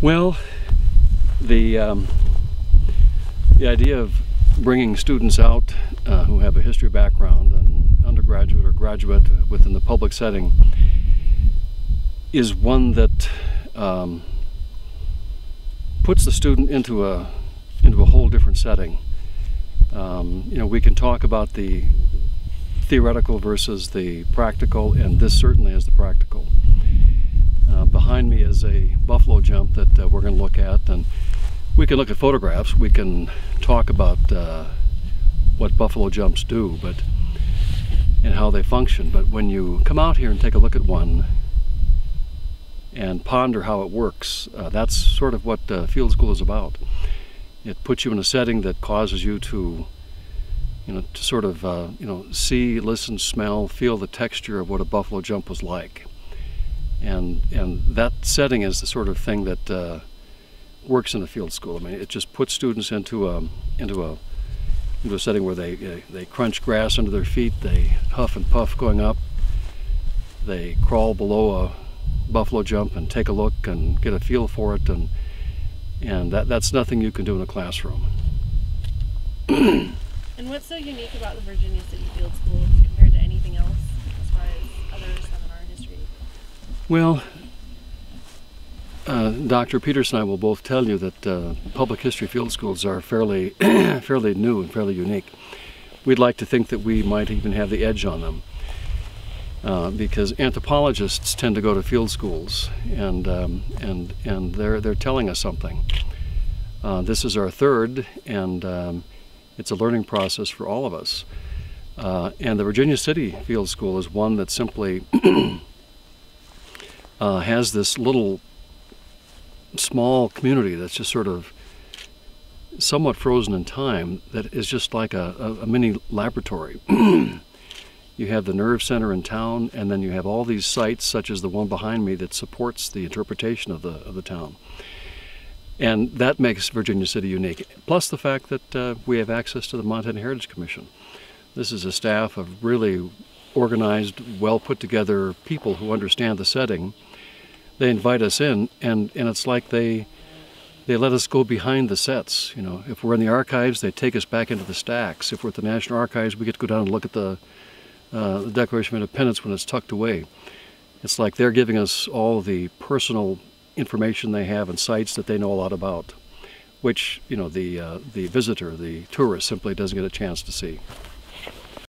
Well, the idea of bringing students out who have a history background, an undergraduate or graduate within the public setting, is one that puts the student into a whole different setting. We can talk about the theoretical versus the practical, and this certainly is the practical. Behind me is a buffalo jump that we're going to look at, and we can look at photographs. We can talk about what buffalo jumps do, and how they function. But when you come out here and take a look at one and ponder how it works, that's sort of what field school is about. It puts you in a setting that causes you to sort of see, listen, smell, feel the texture of what a buffalo jump was like. And that setting is the sort of thing that works in the field school. I mean, it just puts students into a setting where they crunch grass under their feet, they huff and puff going up, they crawl below a buffalo jump and take a look and get a feel for it, and that's nothing you can do in a classroom. And what's so unique about the Virginia City Field School compared to anything else as far as other seminar history? Well, Dr. Peterson and I will both tell you that public history field schools are fairly fairly new and fairly unique. We'd like to think that we might even have the edge on them, because anthropologists tend to go to field schools, and they're telling us something. This is our third, and it's a learning process for all of us. And the Virginia City Field School is one that simply has this little small community that's just sort of somewhat frozen in time, that is just like a mini laboratory. You have the nerve center in town, and then you have all these sites, such as the one behind me, that supports the interpretation of the town. And that makes Virginia City unique. Plus the fact that we have access to the Montana Heritage Commission. This is a staff of really organized, well put together people who understand the setting. They invite us in, and it's like they let us go behind the sets. If we're in the archives, they take us back into the stacks. If we're at the National Archives, we get to go down and look at the Declaration of Independence when it's tucked away. It's like they're giving us all the personal information they have and sites that they know a lot about, which the visitor, the tourist, simply doesn't get a chance to see.